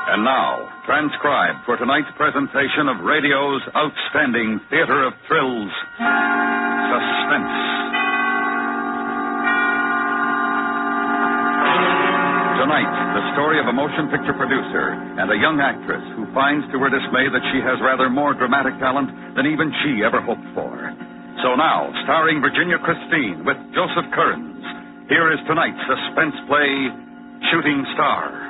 And now, transcribed for tonight's presentation of radio's outstanding theater of thrills, Suspense. Tonight, the story of a motion picture producer and a young actress who finds to her dismay that she has rather more dramatic talent than even she ever hoped for. So now, starring Virginia Christine with Joseph Kearns, here is tonight's suspense play, Shooting Star.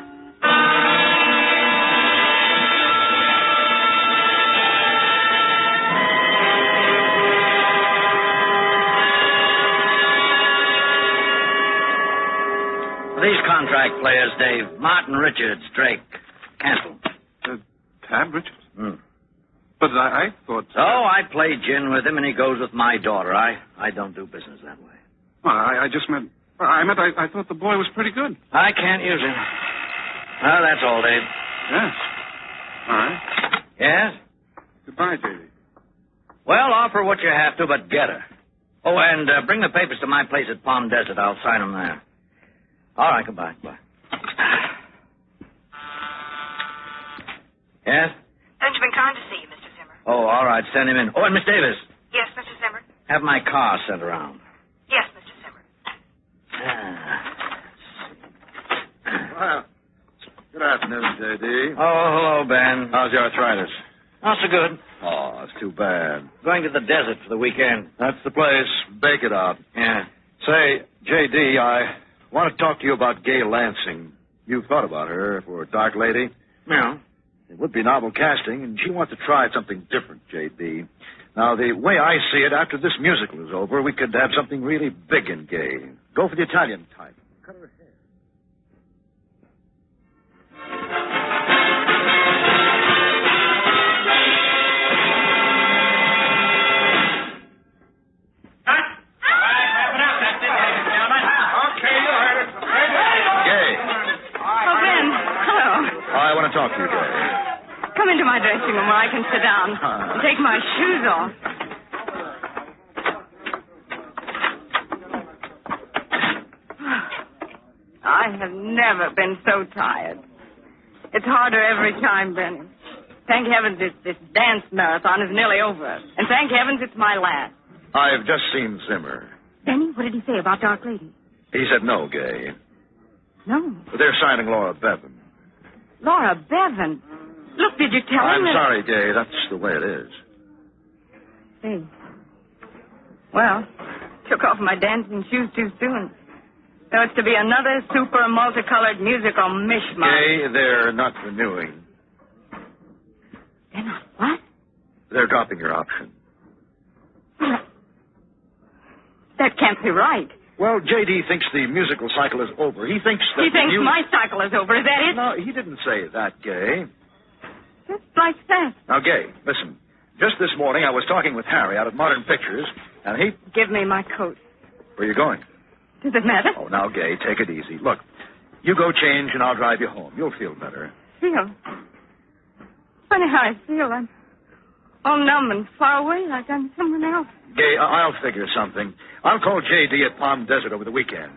These contract players, Dave. Martin Richards, Drake, Cancel. Tab Richards? But I thought... Oh, I play gin with him, and he goes with my daughter. I don't do business that way. Well, I just meant... I thought the boy was pretty good. I can't use him. Well, that's all, Dave. Yes. All right. Yes? Goodbye, J.D. Well, offer what you have to, but get her. Oh, and bring the papers to my place at Palm Desert. I'll sign them there. All right, goodbye. Bye. Yes? Benjamin Kahn to see you, Mr. Zimmer. Oh, all right. Send him in. Oh, and Miss Davis. Yes, Mr. Zimmer. Have my car sent around. Yes, Mr. Zimmer. Well, good afternoon, J.D. Oh, hello, Ben. How's your arthritis? Not so good. Oh, it's too bad. Going to the desert for the weekend. That's the place. Bake it out. Yeah. Say, J.D., I want to talk to you about Gay Lansing. You've thought about her for a Dark Lady? Yeah. It would be novel casting, and she wants to try something different, J.D. Now, the way I see it, after this musical is over, we could have something really big and gay. Go for the Italian type. Cut her hair. I want to talk to you, Gay. Come into my dressing room where I can sit down and take my shoes off. I have never been so tired. It's harder every time, Benny. Thank heavens this dance marathon is nearly over. And thank heavens it's my last. I've just seen Zimmer. Benny, what did he say about Dark Lady? He said no, Gay. No. They're signing Laura Bevan. Laura Bevan. Look, did you tell him I'm sorry, Gay. That's the way it is. Hey. Well, took off my dancing shoes too soon. So it's to be another super multicolored musical mishmash. Gay, they're not renewing. They're not what? They're dropping your option. That can't be right. Well, J.D. thinks the musical cycle is over. He thinks that... He thinks my cycle is over. Is that it? No, he didn't say that, Gay. Just like that. Now, Gay, listen. Just this morning, I was talking with Harry out at Modern Pictures, and he... Give me my coat. Where are you going? Does it matter? Oh, now, Gay, take it easy. Look, you go change, and I'll drive you home. You'll feel better. Feel? Funny how I feel. I'm all numb and far away like I'm someone else. Gay, I'll figure something. I'll call J.D. at Palm Desert over the weekend.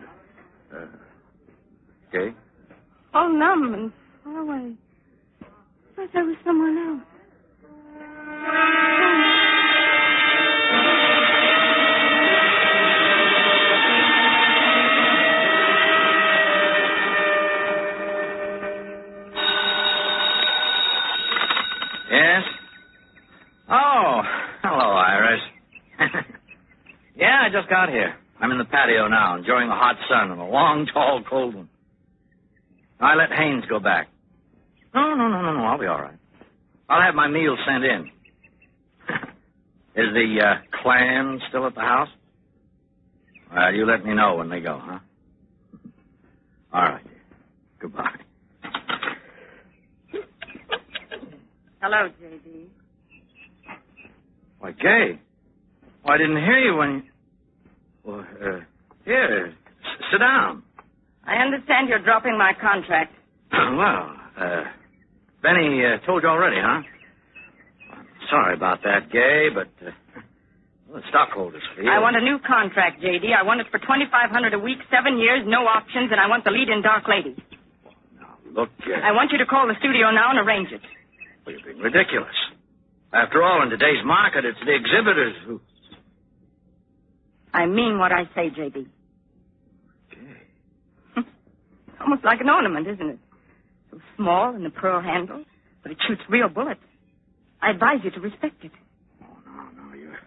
Gay? All numb and far away. Like I was someone else. Yes? Oh, hello, Iris. Yeah, I just got here. I'm in the patio now, enjoying the hot sun and a long, tall, cold one. I let Haynes go back. No, I'll be all right. I'll have my meal sent in. Is the clan still at the house? Well, you let me know when they go, huh? All right. Goodbye. Hello, J.D. Why, Gay. Well, I didn't hear you when you... Well, here, sit down. I understand you're dropping my contract. Well, Benny told you already, huh? I'm sorry about that, Gay, but well, the stockholders feel... I want a new contract, J.D. I want it for $2,500 a week, 7 years, no options, and I want the lead in Dark Lady. Now, look, Gay. I want you to call the studio now and arrange it. Well, you're being ridiculous. After all, in today's market, it's the exhibitors who... I mean what I say, J.D. Gay. Almost like an ornament, isn't it? So small and the pearl handle, but it shoots real bullets. I advise you to respect it. Oh, no, you're...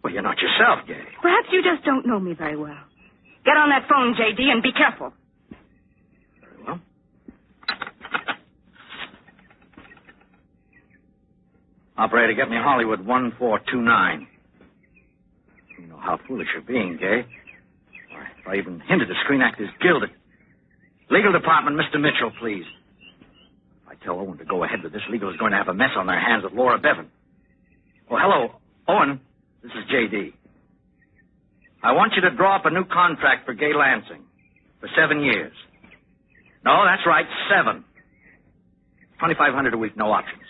Well, you're not yourself, Gay. Perhaps you just don't know me very well. Get on that phone, J.D., and be careful. Very well. Operator, get me Hollywood 1429. You know how foolish you're being, Gay. If I even hinted the Screen Actors Guild. Legal department, Mr. Mitchell, please. If I tell Owen to go ahead with this, legal is going to have a mess on their hands with Laura Bevan. Oh, hello, Owen. This is J.D. I want you to draw up a new contract for Gay Lansing for 7 years. No, that's right, 7. $2,500 a week, no options.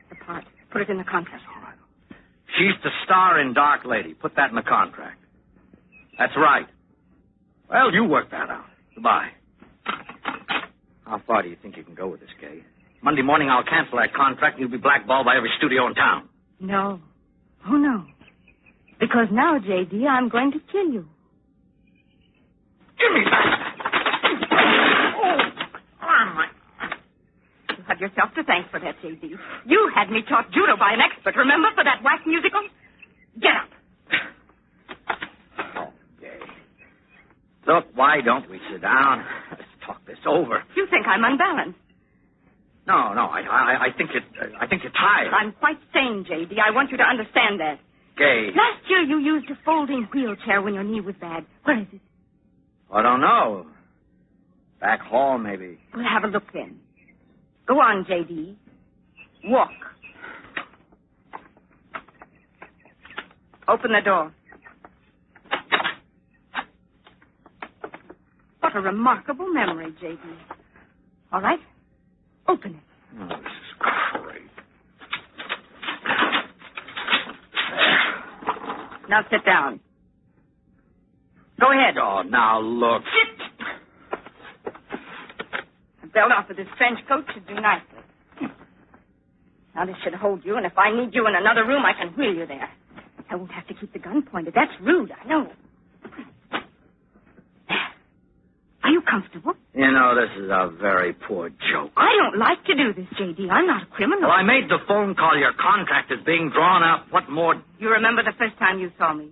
The part. Put it in the contract. All right. She's the star in Dark Lady. Put that in the contract. That's right. Well, you work that out. Goodbye. How far do you think you can go with this, Gay? Monday morning, I'll cancel that contract, and you'll be blackballed by every studio in town. No. Oh, no. Because now, J.D., I'm going to kill you. Give me that. You have yourself to thank for that, J.D. You had me taught judo by an expert, remember, for that whack musical? Get up. Oh, Gay. Look, why don't we sit down? Let's talk this over. You think I'm unbalanced. No, I think you're tired. I'm quite sane, J.D. I want you to understand that. Gay. Last year you used a folding wheelchair when your knee was bad. Where is it? I don't know. Back hall, maybe. We'll have a look then. Go on, J.D. Walk. Open the door. What a remarkable memory, J.D. All right? Open it. Oh, this is great. Now sit down. Go ahead. Oh, now look. Sit. The belt off of this trench coat should do nicely. Now this should hold you, and if I need you in another room, I can wheel you there. I won't have to keep the gun pointed. That's rude, I know. Are you comfortable? You know, this is a very poor joke. I don't like to do this, J.D. I'm not a criminal. Well, I made the phone call. Your contract is being drawn up. What more? You remember the first time you saw me?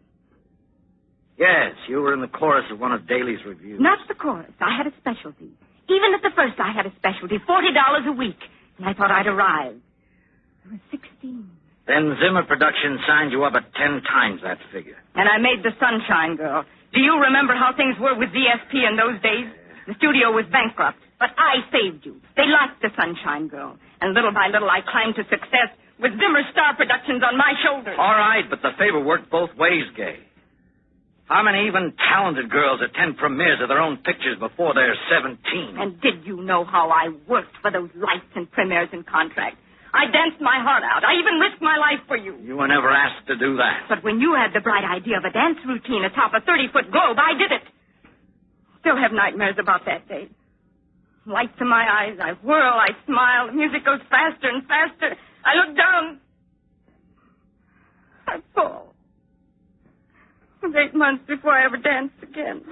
Yes, you were in the chorus of one of Daly's reviews. Not the chorus. I had a specialty. Even at the first, I had a specialty. $40 a week. And I thought I'd arrive. I was 16. Then Zimmer Productions signed you up at 10 times that figure. And I made the Sunshine Girl. Do you remember how things were with ZSP in those days? The studio was bankrupt, but I saved you. They liked the Sunshine Girl. And little by little, I climbed to success with Zimmer Star Productions on my shoulders. All right, but the favor worked both ways, Gay. How many even talented girls attend premieres of their own pictures before they're 17? And did you know how I worked for those lights and premieres and contracts? I danced my heart out. I even risked my life for you. You were never asked to do that. But when you had the bright idea of a dance routine atop a 30-foot globe, I did it. Still have nightmares about that day. Lights in my eyes. I whirl, I smile. The music goes faster and faster. I look down. I fall. It was 8 months before I ever danced again.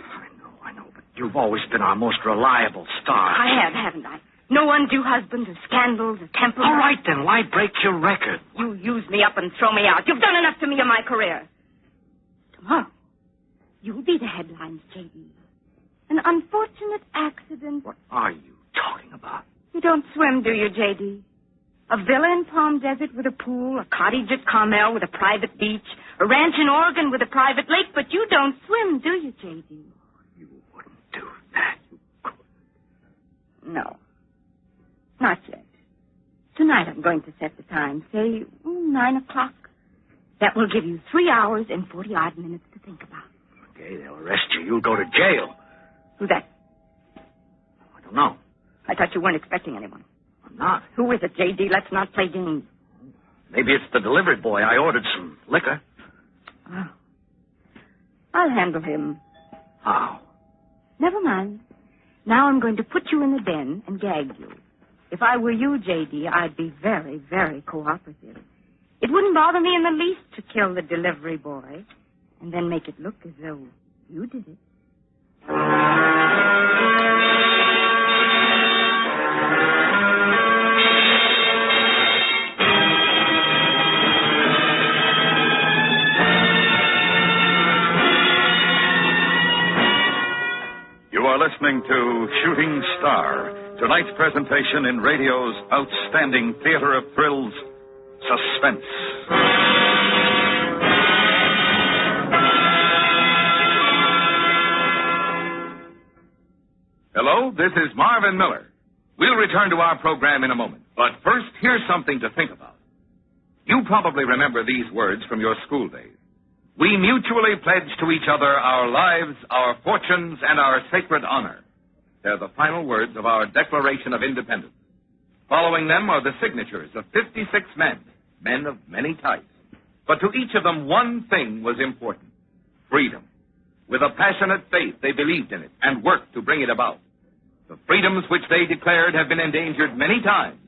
I know, but you've always been our most reliable star. I have, haven't I? No undue husband or scandals or temperament. All right, then. Why break your record? You use me up and throw me out. You've done enough to me in my career. Tomorrow, you'll be the headlines, J.D. An unfortunate accident. What are you talking about? You don't swim, do you, J.D.? A villa in Palm Desert with a pool, a cottage at Carmel with a private beach, a ranch in Oregon with a private lake, but you don't swim, do you, J.D.? You wouldn't do that. You couldn't. No. Not yet. Tonight I'm going to set the time. Say, 9 o'clock. That will give you 3 hours and 40-odd minutes to think about. Okay, they'll arrest you. You'll go to jail. Who's that? I don't know. I thought you weren't expecting anyone. I'm not. Who is it, J.D.? Let's not play games. Maybe it's the delivery boy. I ordered some liquor. Oh. I'll handle him. How? Never mind. Now I'm going to put you in the den and gag you. If I were you, J.D., I'd be very, very cooperative. It wouldn't bother me in the least to kill the delivery boy and then make it look as though you did it. You are listening to Shooting Star, tonight's presentation in radio's outstanding theater of thrills, Suspense. Hello, this is Marvin Miller. We'll return to our program in a moment, but first, here's something to think about. You probably remember these words from your school days. We mutually pledge to each other our lives, our fortunes, and our sacred honor. They're the final words of our Declaration of Independence. Following them are the signatures of 56 men of many types. But to each of them, one thing was important: freedom. With a passionate faith, they believed in it and worked to bring it about. The freedoms which they declared have been endangered many times,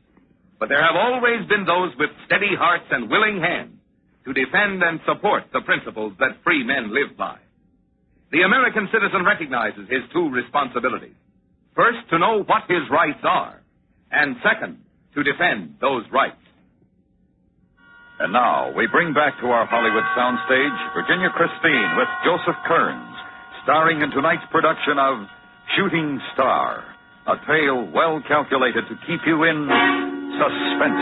but there have always been those with steady hearts and willing hands to defend and support the principles that free men live by. The American citizen recognizes his two responsibilities. First, to know what his rights are, and second, to defend those rights. And now, we bring back to our Hollywood soundstage Virginia Christine with Joseph Kearns, starring in tonight's production of Shooting Star, a tale well calculated to keep you in suspense.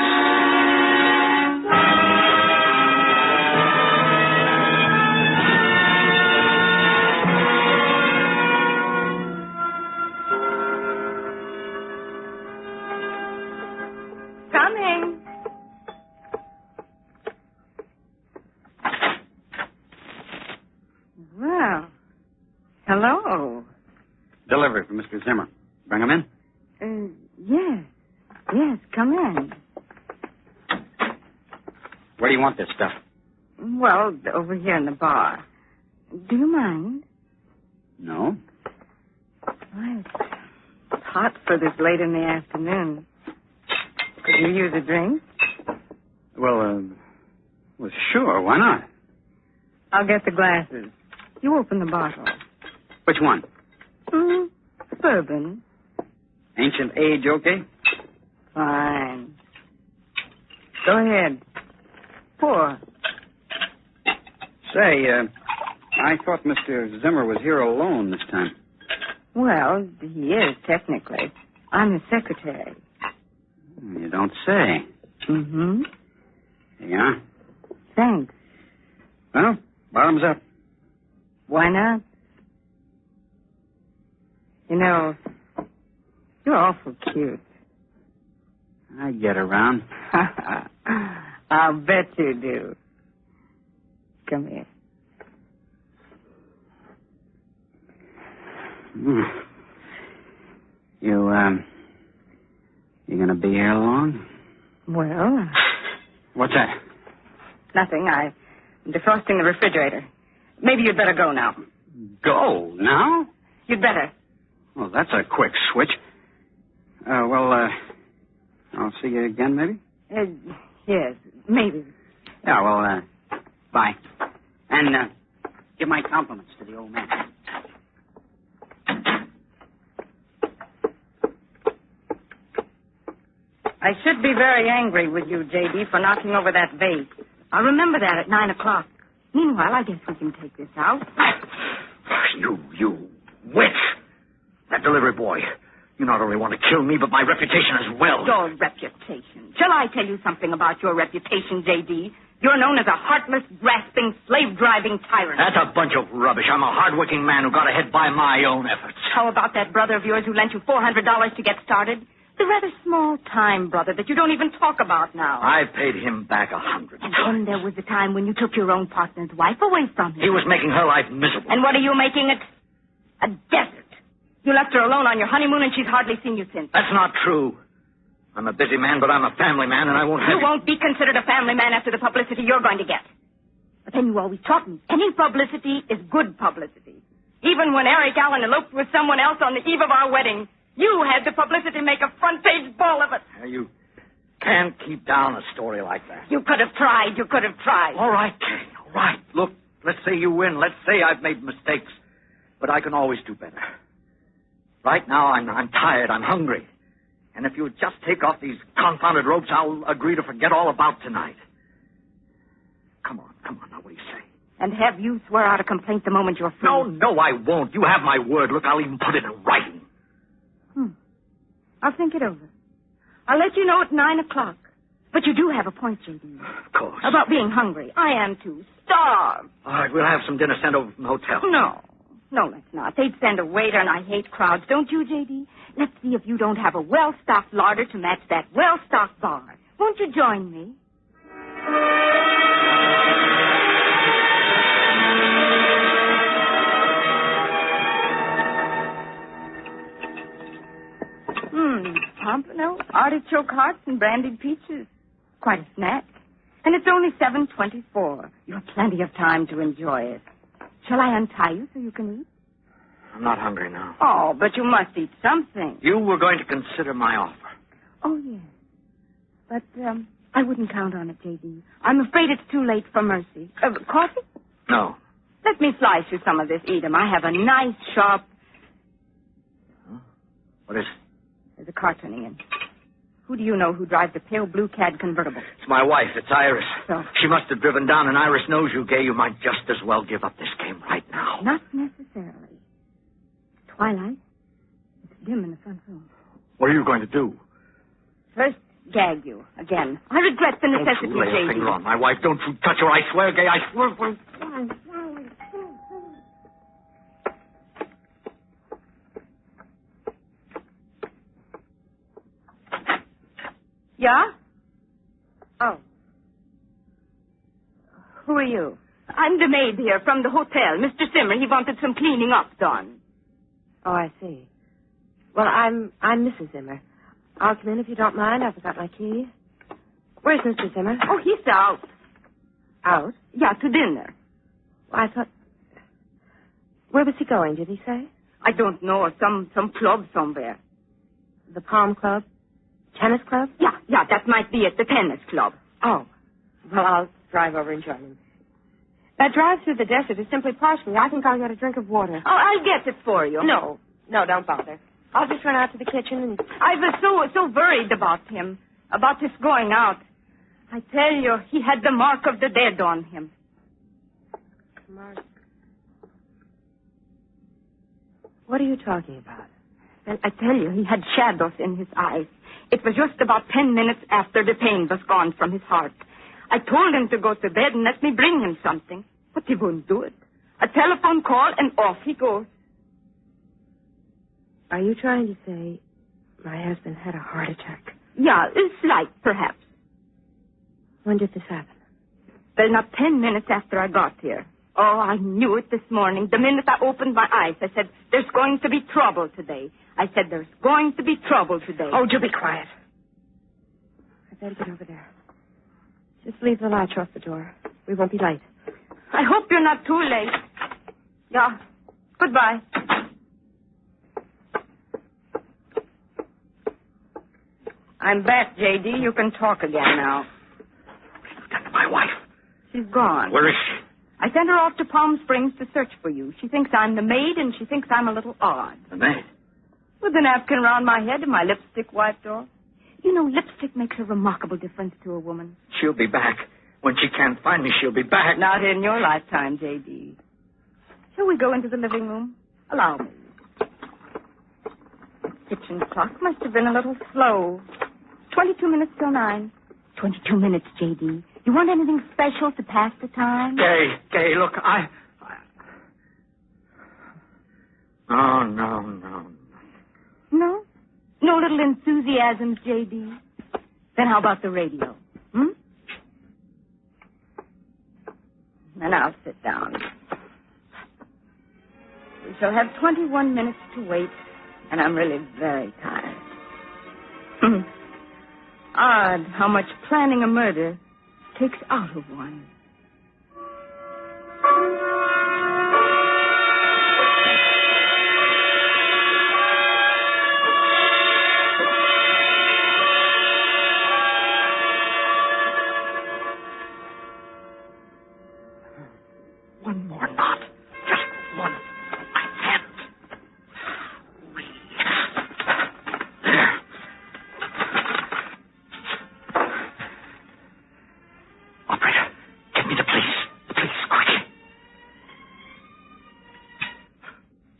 Hello. Delivery for Mr. Zimmer. Bring him in? Yes, come in. Where do you want this stuff? Well, over here in the bar. Do you mind? No. Well, it's hot for this late in the afternoon. Could you use a drink? Well, sure. Why not? I'll get the glasses. You open the bottle. Which one? Bourbon. Ancient age, okay? Fine. Go ahead. Pour. Say, I thought Mr. Zimmer was here alone this time. Well, he is, technically. I'm his secretary. You don't say. Mm-hmm. Yeah? Thanks. Well, bottoms up. Why not? You know, you're awful cute. I get around. I'll bet you do. Come here. You gonna be here long? Well... What's that? Nothing. I'm defrosting the refrigerator. Maybe you'd better go now. Go? Now? You'd better. Well, that's a quick switch. I'll see you again, maybe? Yes, maybe. Yeah, well, bye. And, give my compliments to the old man. I should be very angry with you, J.D., for knocking over that vase. I'll remember that at 9 o'clock. Meanwhile, I guess we can take this out. You witch! That delivery boy. You not only want to kill me, but my reputation as well. Your reputation. Shall I tell you something about your reputation, J.D.? You're known as a heartless, grasping, slave-driving tyrant. That's a bunch of rubbish. I'm a hard-working man who got ahead by my own efforts. How about that brother of yours who lent you $400 to get started? The rather small-time brother that you don't even talk about now. I paid him back 100 And times. then there was the time when you took your own partner's wife away from him. He was making her life miserable. And what are you making it? A desert. You left her alone on your honeymoon, and she's hardly seen you since. That's not true. I'm a busy man, but I'm a family man, and I won't have You won't be considered a family man after the publicity you're going to get. But then you always taught me, any publicity is good publicity. Even when Eric Allen eloped with someone else on the eve of our wedding, you had the publicity make a front-page ball of it. You can't keep down a story like that. You could have tried. You could have tried. All right, Kay, all right. Look, let's say you win. Let's say I've made mistakes. But I can always do better. Right now, I'm tired. I'm hungry. And if you would just take off these confounded ropes, I'll agree to forget all about tonight. Come on. Now, what do you say? And have you swear out a complaint the moment you're free? No, I won't. You have my word. Look, I'll even put it in writing. I'll think it over. I'll let you know at 9 o'clock. But you do have a point, J.D. Of course. About being hungry. I am too. Starved. All right, we'll have some dinner sent over from the hotel. No, let's not. They'd send a waiter, and I hate crowds. Don't you, J.D.? Let's see if you don't have a well-stocked larder to match that well-stocked bar. Won't you join me? Pompano, artichoke hearts, and brandied peaches. Quite a snack. And it's only 7:24. You have plenty of time to enjoy it. Shall I untie you so you can eat? I'm not hungry now. Oh, but you must eat something. You were going to consider my offer. Oh, yes. But I wouldn't count on it, J.D. I'm afraid it's too late for mercy. Coffee? No. Let me slice you some of this, Edam. I have a nice, sharp... Huh? What is it? There's a car turning in. Who do you know who drives the pale blue cad convertible? It's my wife. It's Iris. So? She must have driven down, and Iris knows you, Gay. You might just as well give up this game right now. Not necessarily. Twilight. It's dim in the front room. What are you going to do? First, gag you. Again. I regret the necessity, Don't you lay a finger on my wife. Don't you touch her. I swear, Gay. I swear. Yeah? Oh. Who are you? I'm the maid here from the hotel. Mr. Simmer, he wanted some cleaning up done. Oh, I see. Well, I'm Mrs. Zimmer. I'll come in if you don't mind. I forgot my key. Where's Mr. Zimmer? Oh, he's out. Out? Yeah, to dinner. Well, I thought... Where was he going, did he say? I don't know. Some club somewhere. The Palm Club? Tennis club? Yeah, that might be at the tennis club. Oh. Well, I'll drive over and join him. That drive through the desert is simply partially. I think I'll get a drink of water. Oh, I'll get it for you. No, don't bother. I'll just run out to the kitchen and... I was so worried about him, about his going out. I tell you, he had the mark of the dead on him. Mark? What are you talking about? Well, I tell you, he had shadows in his eyes. It was just about 10 minutes after the pain was gone from his heart. I told him to go to bed and let me bring him something, but he wouldn't do it. A telephone call and off he goes. Are you trying to say my husband had a heart attack? Yeah, slight, perhaps. When did this happen? Well, not 10 minutes after I got here. Oh, I knew it this morning. The minute I opened my eyes, I said, there's going to be trouble today. I said, there's going to be trouble today. Oh, do be quiet. I better get over there. Just leave the latch off the door. We won't be late. I hope you're not too late. Yeah. Goodbye. I'm back, J.D. You can talk again now. My wife. She's gone. Where is she? I sent her off to Palm Springs to search for you. She thinks I'm the maid, and she thinks I'm a little odd. The maid? With a napkin around my head and my lipstick wiped off. You know, lipstick makes a remarkable difference to a woman. She'll be back. When she can't find me, she'll be back. Not in your lifetime, J.D. Shall we go into the living room? Allow me. The kitchen clock must have been a little slow. 22 minutes till 9. 22 minutes, J.D. You want anything special to pass the time? Gay, look, Oh, no. No? No little enthusiasms, J.D.? Then how about the radio? And I'll sit down. We shall have 21 minutes to wait, and I'm really very tired. Odd how much planning a murder takes out of one.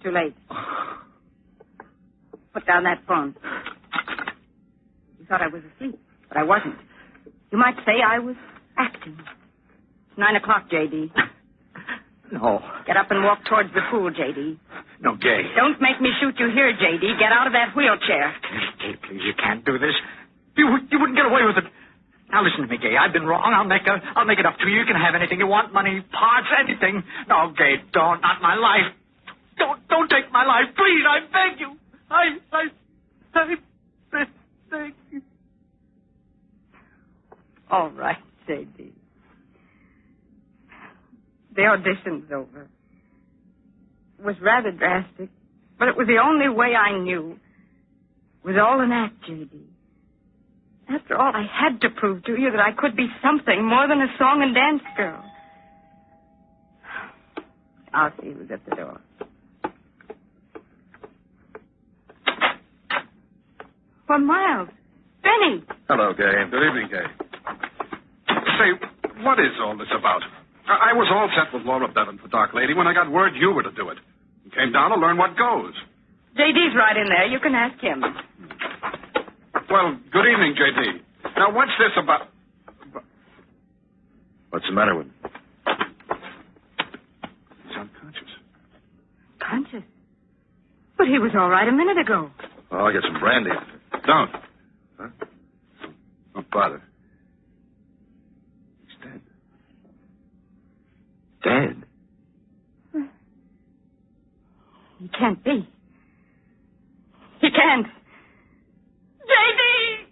too late. Put down that phone. You thought I was asleep, but I wasn't. You might say I was acting. It's 9 o'clock, J.D. No. Get up and walk towards the pool, J.D. No, Gay. Don't make me shoot you here, J.D. Get out of that wheelchair. Gay, please, you can't do this. You wouldn't get away with it. Now, listen to me, Gay. I've been wrong. I'll make it up to you. You can have anything you want, money, parts, anything. No, Gay, don't. Not my life. Don't take my life. Please, I beg you. I beg you. All right, J.D. The audition's over. It was rather drastic, but it was the only way I knew. It was all an act, J.D. After all, I had to prove to you that I could be something more than a song and dance girl. I'll see who's at the door. Well, Miles. Benny. Hello, Gay. Good evening, Gay. Say, what is all this about? I was all set with Laura Bevan for Dark Lady when I got word you were to do it. You came down to learn what goes. J.D.'s right in there. You can ask him. Well, good evening, J.D. Now, what's this about? What's the matter with him? He's unconscious. Conscious? But he was all right a minute ago. Oh, I'll get some brandy. Don't. Huh? Don't bother. He's dead. Dead? He can't be. He can't. J.D.!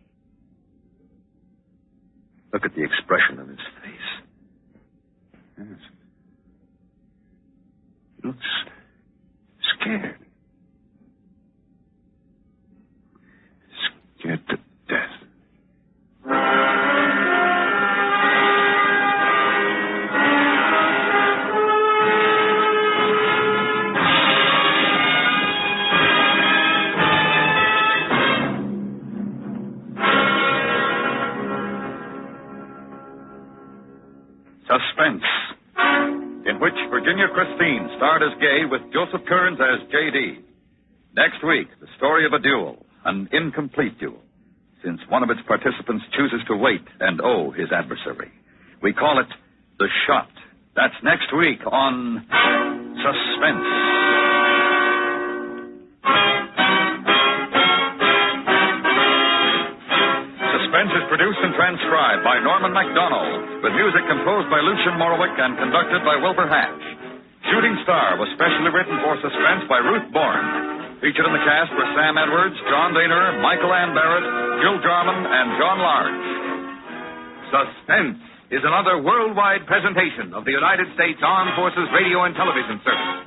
Look at the expression on his face. Yes. He looks scared. Scared to death. Suspense, in which Virginia Christine starred as Gay with Joseph Kearns as J.D. Next week, the story of a duel, an incomplete duel, since one of its participants chooses to wait and owe his adversary. We call it The Shot. That's next week on Suspense. Suspense is produced and transcribed by Norman MacDonald, with music composed by Lucian Morowick and conducted by Wilbur Hatch. Shooting Star was specially written for Suspense by Ruth Bourne. Featured in the cast were Sam Edwards, John Daner, Michael Ann Barrett, Jill Jarman, and John Large. Suspense is another worldwide presentation of the United States Armed Forces Radio and Television Service.